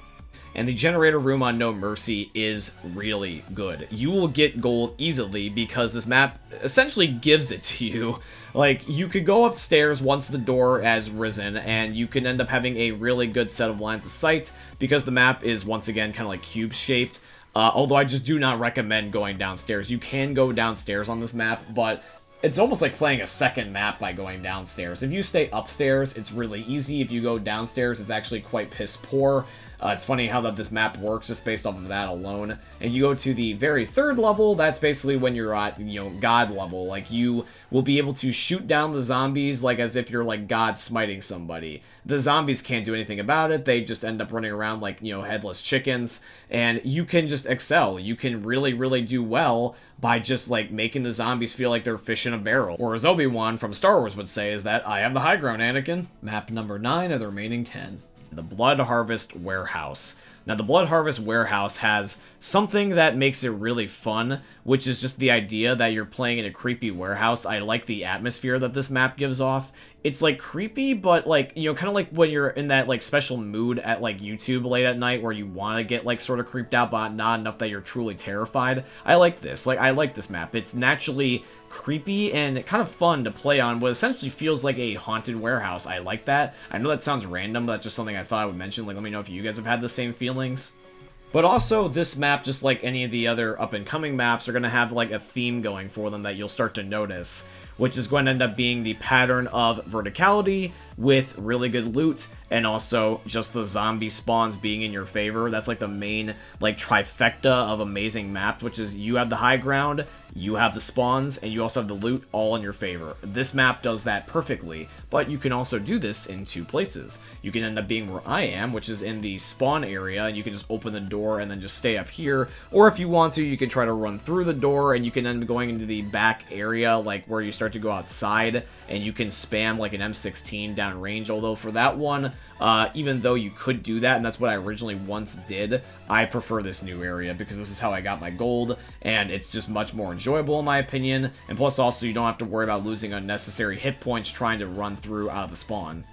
And the generator room on No Mercy is really good. You will get gold easily because this map essentially gives it to you. Like, you could go upstairs once the door has risen, and you can end up having a really good set of lines of sight because the map is, once again, kind of like cube-shaped. Although I just do not recommend going downstairs. You can go downstairs on this map, but it's almost like playing a second map by going downstairs. If you stay upstairs, it's really easy. If you go downstairs, it's actually quite piss poor. It's funny how this map works just based off of that alone. And you go to the very third level, that's basically when you're at, God level. Like, you will be able to shoot down the zombies like as if you're like God smiting somebody. The zombies can't do anything about it. They just end up running around like, headless chickens. And you can just excel. You can really, really do well by just like making the zombies feel like they're fish in a barrel. Or as Obi-Wan from Star Wars would say is that, I have the high ground, Anakin. Map number 9 of the remaining 10. The Blood Harvest Warehouse. Now, the Blood Harvest Warehouse has something that makes it really fun, which is just the idea that you're playing in a creepy warehouse. I like the atmosphere that this map gives off. It's, like, creepy, but, like, kind of like when you're in that, like, special mood at, like, YouTube late at night where you want to get, like, sort of creeped out, but not enough that you're truly terrified. I like this. Like, I like this map. It's naturally creepy and kind of fun to play on what essentially feels like a haunted warehouse. I like that. I know that sounds random, but that's just something I thought I would mention. Like, let me know if you guys have had the same feelings. But also, this map, just like any of the other up-and-coming maps, are going to have, like, a theme going for them that you'll start to notice, which is going to end up being the pattern of verticality with really good loot, and also just the zombie spawns being in your favor. That's, like, the main, like, trifecta of amazing maps, which is you have the high ground, you have the spawns, and you also have the loot all in your favor. This map does that perfectly, but you can also do this in 2 places. You can end up being where I am, which is in the spawn area, and you can just open the door and then just stay up here, or if you want to, you can try to run through the door, and you can end up going into the back area, like where you start to go outside, and you can spam like an M16 down range, although for that one, even though you could do that, and that's what I originally once did, I prefer this new area because this is how I got my gold, and it's just much more enjoyable in my opinion, and plus also you don't have to worry about losing unnecessary hit points trying to run through out of the spawn.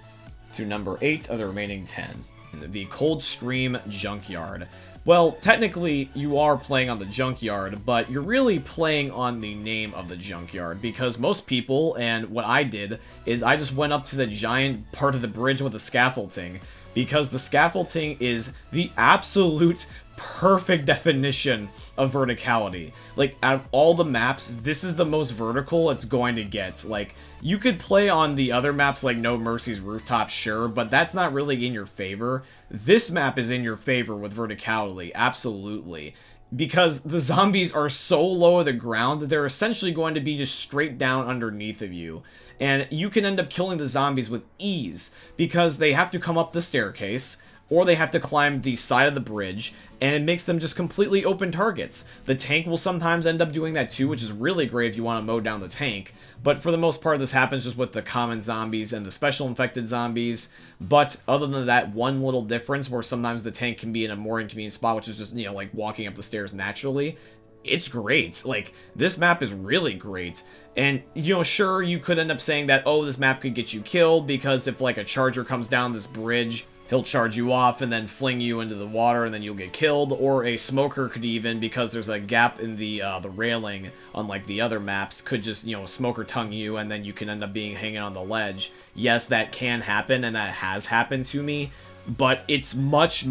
To number 8 of the remaining 10, the Coldstream Junkyard. Well, technically, you are playing on the junkyard, but you're really playing on the name of the junkyard, because most people, and what I did, is I just went up to the giant part of the bridge with the scaffolding, because the scaffolding is the absolute perfect definition of verticality. Like, out of all the maps, this is the most vertical it's going to get. Like, you could play on the other maps like No Mercy's Rooftop, sure, but that's not really in your favor. This map is in your favor with verticality, absolutely. Because the zombies are so low to the ground that they're essentially going to be just straight down underneath of you. And you can end up killing the zombies with ease, because they have to come up the staircase, or they have to climb the side of the bridge, and it makes them just completely open targets. The tank will sometimes end up doing that too, which is really great if you want to mow down the tank. But for the most part, this happens just with the common zombies and the special infected zombies. But other than that one little difference where sometimes the tank can be in a more inconvenient spot, which is just, like walking up the stairs naturally, it's great. Like, this map is really great. And, sure, you could end up saying that, oh, this map could get you killed because if, like, a charger comes down this bridge he'll charge you off and then fling you into the water and then you'll get killed. Or a smoker could even, because there's a gap in the railing, unlike the other maps, could just, you know, smoker tongue you and then you can end up being hanging on the ledge. Yes, that can happen and that has happened to me, but it's much,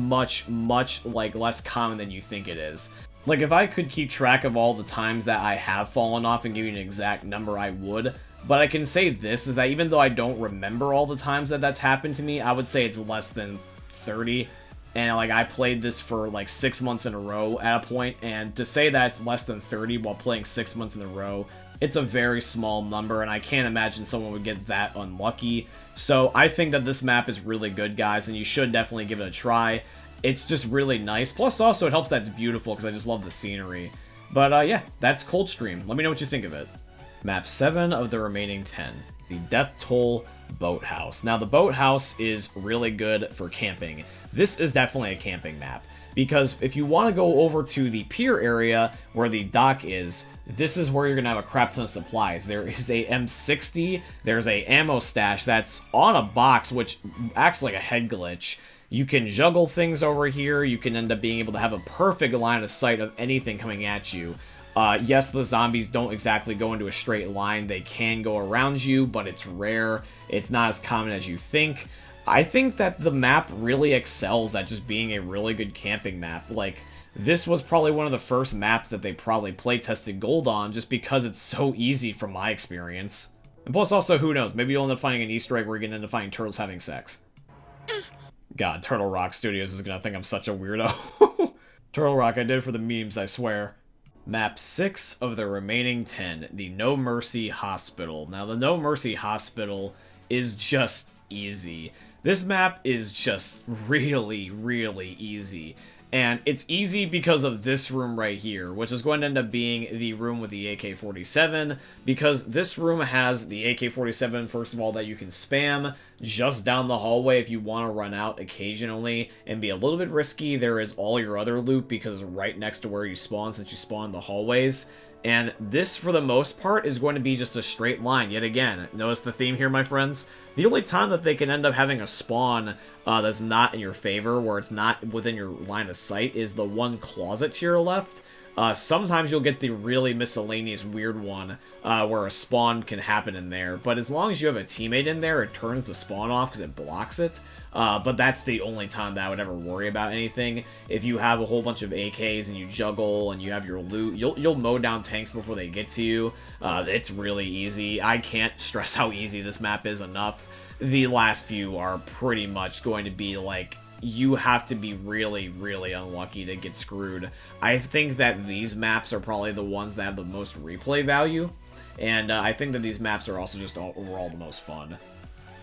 like, less common than you think it is. Like, if I could keep track of all the times that I have fallen off and give you an exact number, I would. But I can say this, is that even though I don't remember all the times that that's happened to me, I would say it's less than 30. And, like, I played this for, like, 6 months in a row at a point, and to say that it's less than 30 while playing 6 months in a row, it's a very small number, and I can't imagine someone would get that unlucky. So I think that this map is really good, guys, and you should definitely give it a try. It's just really nice. Plus, also, it helps that it's beautiful, because I just love the scenery. But, yeah, that's Coldstream. Let me know what you think of it. Map 7 of the remaining 10. The Death Toll Boathouse. Now, the Boathouse is really good for camping. This is definitely a camping map, because if you want to go over to the pier area where the dock is, this is where you're going to have a crap ton of supplies. There is a M60, there's a ammo stash that's on a box, which acts like a head glitch. You can juggle things over here. You can end up being able to have a perfect line of sight of anything coming at you. Yes, the zombies don't exactly go into a straight line. They can go around you, but it's rare. It's not as common as you think. I think that the map really excels at just being a really good camping map. Like, this was probably one of the first maps that they probably play-tested gold on, just because it's so easy from my experience. And plus, also, who knows? Maybe you'll end up finding an Easter egg where you're going to end up finding turtles having sex. God, Turtle Rock Studios is going to think I'm such a weirdo. Turtle Rock, I did it for the memes, I swear. Map 6 of the remaining 10, the No Mercy Hospital. Now, the No Mercy Hospital is just easy. This map is just really, really easy. And it's easy because of this room right here, which is going to end up being the room with the AK-47, because this room has the AK-47, first of all, that you can spam just down the hallway if you want to run out occasionally and be a little bit risky. There is all your other loot, because right next to where you spawn, since you spawn in the hallways. And this, for the most part, is going to be just a straight line. Yet again, notice the theme here, my friends? The only time that they can end up having a spawn that's not in your favor, where it's not within your line of sight, is the one closet to your left. Sometimes you'll get the really miscellaneous weird one where a spawn can happen in there. But as long as you have a teammate in there, it turns the spawn off because it blocks it. But that's the only time that I would ever worry about anything. If you have a whole bunch of AKs and you juggle and you have your loot, you'll mow down tanks before they get to you. It's really easy. I can't stress how easy this map is enough. The last few are pretty much going to be like, you have to be really, really unlucky to get screwed. I think that these maps are probably the ones that have the most replay value, and I think that these maps are also just overall the most fun.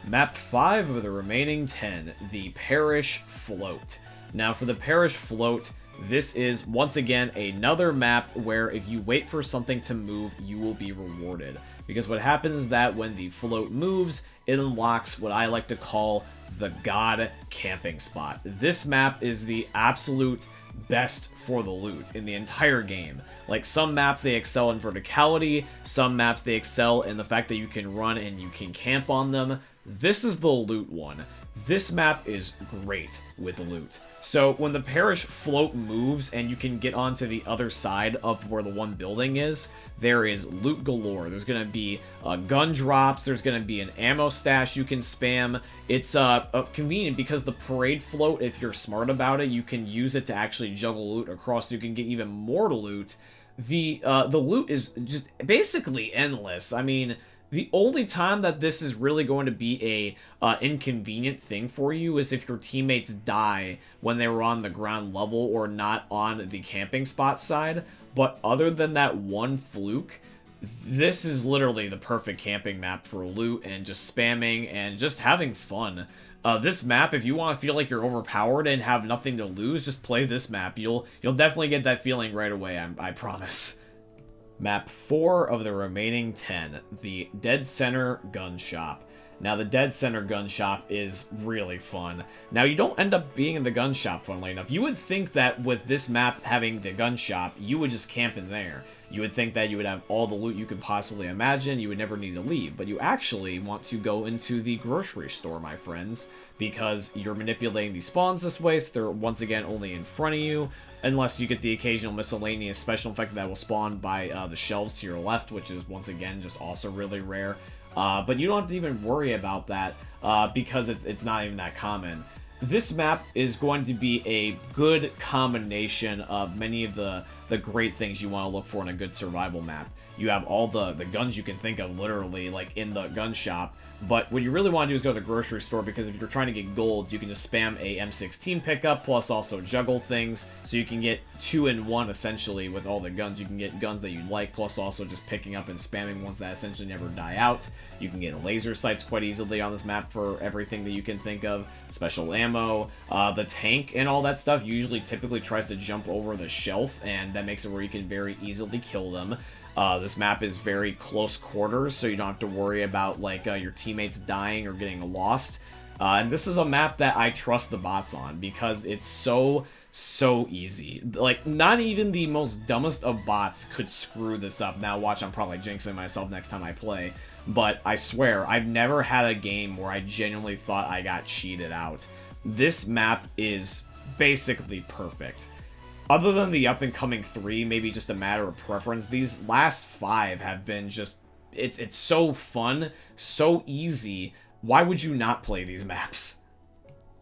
Map 5 of the remaining 10, the Parish Float. Now, for the Parish Float, this is, once again, another map where if you wait for something to move, you will be rewarded. Because what happens is that when the float moves, it unlocks what I like to call the God camping spot. This map is the absolute best for the loot in the entire game. Like, some maps they excel in verticality, some maps they excel in the fact that you can run and you can camp on them. This is the loot one. This map is great with loot. So when the Parish Float moves and you can get onto the other side of where the one building is, there is loot galore. There's going to be gun drops. There's going to be an ammo stash you can spam. It's convenient because the Parade Float, if you're smart about it, you can use it to actually juggle loot across so you can get even more loot. The loot is just basically endless. I mean, the only time that this is really going to be a inconvenient thing for you is if your teammates die when they were on the ground level or not on the camping spot side. But other than that one fluke, this is literally the perfect camping map for loot and just spamming and just having fun. This map, if you want to feel like you're overpowered and have nothing to lose, just play this map. You'll definitely get that feeling right away, I promise. Map 4 of the remaining 10, the Dead Center Gun Shop. Now, the dead center gun shop is really fun. Now, you don't end up being in the gun shop, funnily enough. You would think that with this map having the gun shop, you would just camp in there. You would think that you would have all the loot you could possibly imagine, you would never need to leave, but you actually want to go into the grocery store, my friends, because you're manipulating these spawns this way, so they're once again only in front of you, unless you get the occasional miscellaneous special effect that will spawn by the shelves to your left, which is once again just also really rare. But you don't have to even worry about that because it's not even that common. This map is going to be a good combination of many of the great things you want to look for in a good survival map. You have all the guns you can think of, literally, like, in the gun shop. But what you really want to do is go to the grocery store, because if you're trying to get gold, you can just spam a M16 pickup, plus also juggle things, so you can get 2-in-1, essentially, with all the guns. You can get guns that you like, plus also just picking up and spamming ones that essentially never die out. You can get laser sights quite easily on this map for everything that you can think of. Special ammo. The tank and all that stuff usually typically tries to jump over the shelf, and that makes it where you can very easily kill them. This map is very close quarters, so you don't have to worry about, like, your teammates dying or getting lost. And this is a map that I trust the bots on, because it's so easy. Like, not even the most dumbest of bots could screw this up. Now, watch, I'm probably jinxing myself next time I play. But I swear, I've never had a game where I genuinely thought I got cheated out. This map is basically perfect. Other than the up-and-coming 3, maybe just a matter of preference, these last 5 have been just... It's so fun, so easy. Why would you not play these maps?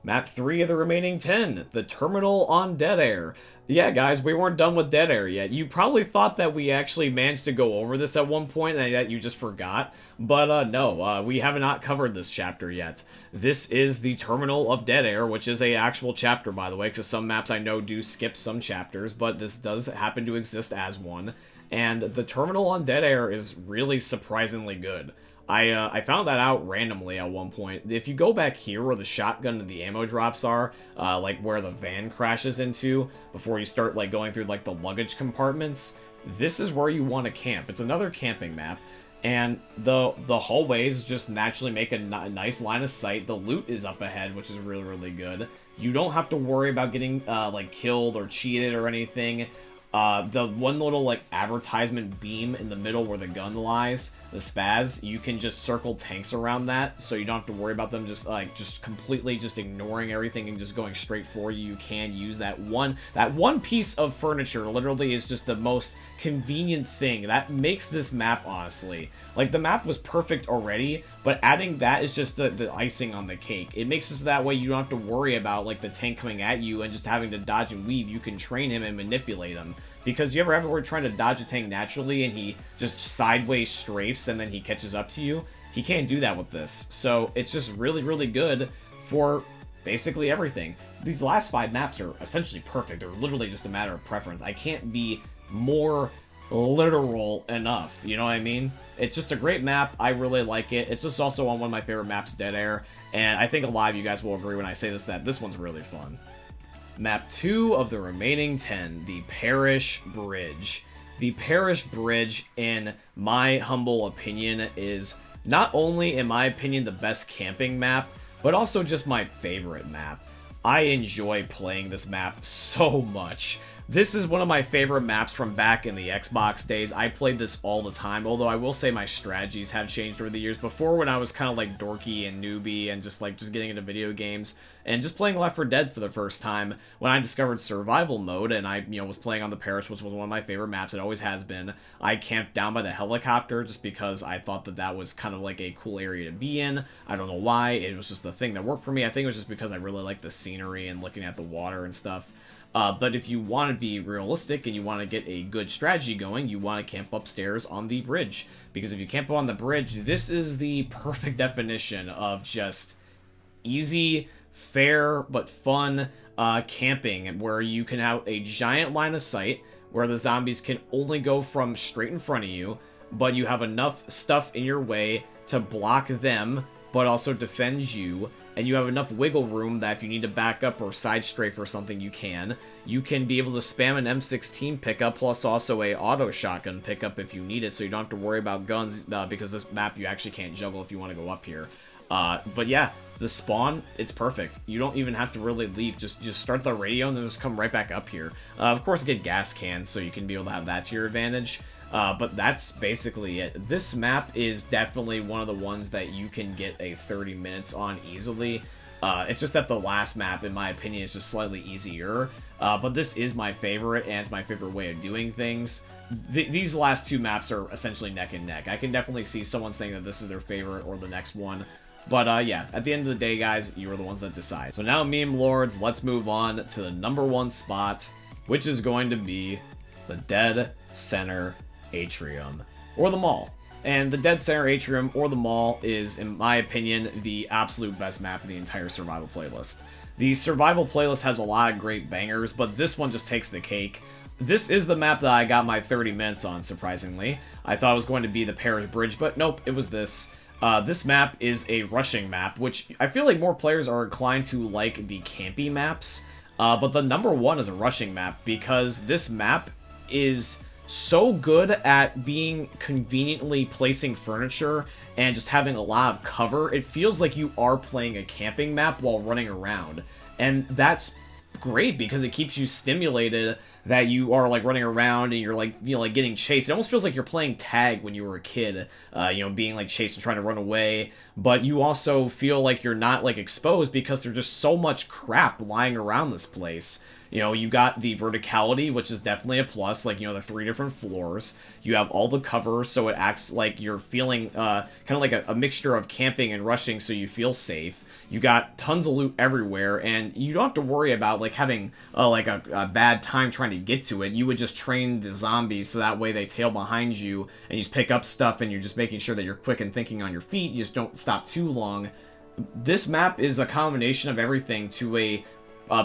Map 3 of the remaining 10, the terminal on Dead Air. Yeah, guys, we weren't done with Dead Air yet. You probably thought that we actually managed to go over this at one point and that you just forgot. But no, we have not covered this chapter yet. This is the terminal of Dead Air, which is a actual chapter, by the way, because some maps I know do skip some chapters, but this does happen to exist as one. And the terminal on Dead Air is really surprisingly good. I found that out randomly at one point. If you go back here where the shotgun and the ammo drops are, like where the van crashes into, before you start like going through like the luggage compartments, this is where you want to camp. It's another camping map, and the hallways just naturally make a nice line of sight. The loot is up ahead, which is really good. You don't have to worry about getting like killed or cheated or anything. The one little, like, advertisement beam in the middle where the gun lies, the spaz, you can just circle tanks around that, so you don't have to worry about them just completely just ignoring everything and just going straight for you. You can use that one piece of furniture. Literally is just the most convenient thing. That makes this map, honestly. Like, the map was perfect already, but adding that is just the icing on the cake. It makes it so that way you don't have to worry about, like, the tank coming at you and just having to dodge and weave. You can train him and manipulate him. Because you ever have it where you're trying to dodge a tank naturally and he just sideways strafes and then he catches up to you? He can't do that with this. So it's just really good for basically everything. These last 5 maps are essentially perfect. They're literally just a matter of preference. I can't be more literal enough, you know what I mean? It's just a great map. I really like it. It's just also on one of my favorite maps, Dead Air, and I think a lot of you guys will agree when I say this, that this one's really fun. Map 2 of the remaining 10, the Parish Bridge. The Parish Bridge, in my humble opinion, is not only, in my opinion, the best camping map, but also just my favorite map. I enjoy playing this map so much. This is one of my favorite maps from back in the Xbox days. I played this all the time, although I will say my strategies have changed over the years. Before, when I was kind of like dorky and newbie and just getting into video games and just playing Left 4 Dead for the first time, when I discovered survival mode and I was playing on the Parish, which was one of my favorite maps, it always has been, I camped down by the helicopter just because I thought that was kind of like a cool area to be in. I don't know why, it was just the thing that worked for me. I think it was just because I really liked the scenery and looking at the water and stuff. But if you want to be realistic and you want to get a good strategy going, you want to camp upstairs on the bridge. Because if you camp on the bridge, this is the perfect definition of just easy, fair, but fun camping, where you can have a giant line of sight, where the zombies can only go from straight in front of you, but you have enough stuff in your way to block them, but also defend you. And you have enough wiggle room that if you need to back up or side strafe or something, you can. You can be able to spam an M16 pickup, plus also a auto shotgun pickup if you need it, so you don't have to worry about guns, because this map you actually can't juggle if you want to go up here. But yeah, the spawn, it's perfect. You don't even have to really leave. Just start the radio and then just come right back up here. Of course, get gas cans so you can be able to have that to your advantage. But that's basically it. This map is definitely one of the ones that you can get a 30 minutes on easily. It's just that the last map, in my opinion, is just slightly easier. But this is my favorite, and it's my favorite way of doing things. These last two maps are essentially neck and neck. I can definitely see someone saying that this is their favorite or the next one. But yeah, at the end of the day, guys, you are the ones that decide. So now, meme lords, let's move on to the #1 spot, which is going to be the dead center atrium, or the mall. And the dead center atrium, or the mall, is, in my opinion, the absolute best map in the entire survival playlist. The survival playlist has a lot of great bangers, but this one just takes the cake. This is the map that I got my 30 minutes on, surprisingly. I thought it was going to be the Paris Bridge, but nope, it was this. This map is a rushing map, which I feel like more players are inclined to like the campy maps. But the #1 is a rushing map, because this map is so good at being conveniently placing furniture and just having a lot of cover. It feels like you are playing a camping map while running around. And that's great because it keeps you stimulated that you are like running around and you're like, you know, like getting chased. It almost feels like you're playing tag when you were a kid, you know, being like chased and trying to run away. But you also feel like you're not like exposed because there's just so much crap lying around this place. You know, you got the verticality, which is definitely a plus, like, you know, the 3 different floors. You have all the cover, so it acts like you're feeling kind of like a mixture of camping and rushing, so you feel safe. You got tons of loot everywhere, and you don't have to worry about, like, having, like, a bad time trying to get to it. You would just train the zombies, so that way they tail behind you, and you just pick up stuff, and you're just making sure that you're quick and thinking on your feet. You just don't stop too long. This map is a combination of everything to a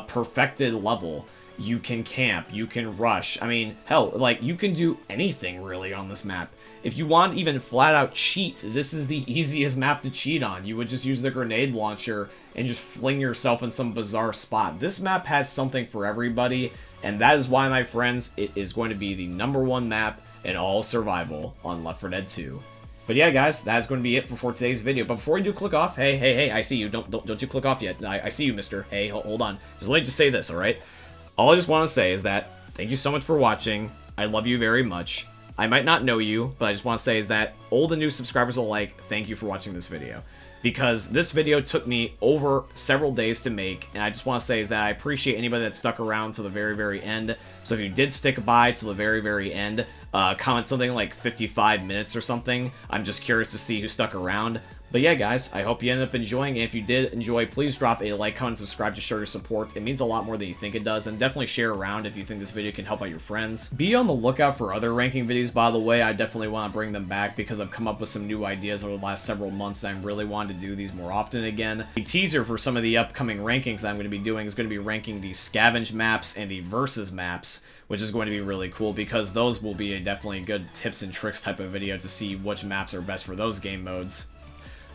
perfected level. You can camp, you can rush. I mean, hell, like, you can do anything really on this map. If you want even flat out cheat, this is the easiest map to cheat on. You would just use the grenade launcher and just fling yourself in some bizarre spot. This map has something for everybody, and that is why, my friends, it is going to be the #1 map in all survival on Left 4 Dead 2. But yeah, guys, that's going to be it for today's video. But before you do click off, hey, I see you. Don't you click off yet. I see you, mister. Hey, hold on. Just let me just say this, all right? All I just want to say is that thank you so much for watching. I love you very much. I might not know you, but I just want to say is that old and new subscribers alike, thank you for watching this video. Because this video took me over several days to make, and I just want to say is that I appreciate anybody that stuck around to the very, very end. So if you did stick by to the very, very end, comment something like 55 minutes or something. I'm just curious to see who stuck around. But yeah, guys, I hope you ended up enjoying it. If you did enjoy, please drop a like, comment, and subscribe to show your support. It means a lot more than you think it does, and definitely share around if you think this video can help out your friends. Be on the lookout for other ranking videos, by the way. I definitely want to bring them back because I've come up with some new ideas over the last several months, and I really wanted to do these more often again. A teaser for some of the upcoming rankings that I'm going to be doing is going to be ranking the scavenge maps and the versus maps, which is going to be really cool because those will be a definitely good tips and tricks type of video to see which maps are best for those game modes.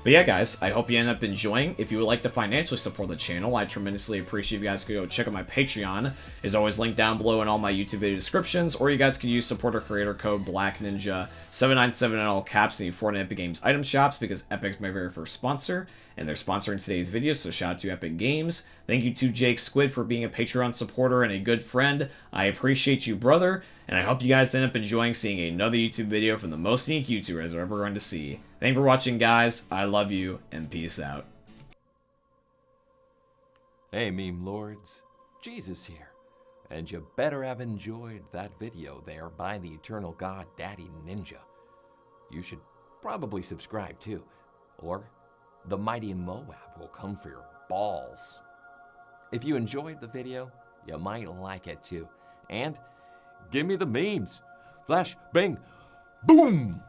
But yeah, guys, I hope you end up enjoying. If you would like to financially support the channel, I tremendously appreciate if you guys could go check out my Patreon. It's always linked down below in all my YouTube video descriptions, or you guys can use supporter creator code BlackNinja797 in all caps in the Fortnite Epic Games item shops, because Epic's my very first sponsor, and they're sponsoring today's video, so shout out to Epic Games. Thank you to Jake Squid for being a Patreon supporter and a good friend. I appreciate you, brother, and I hope you guys end up enjoying seeing another YouTube video from the most unique YouTubers we're ever going to see. Thank you for watching, guys. I love you, and peace out. Hey, meme lords. Jesus here. And you better have enjoyed that video there by the eternal god Daddy Ninja. You should probably subscribe too, or the mighty Moab will come for your balls. If you enjoyed the video, you might like it too. And give me the memes. Flash, bang, boom!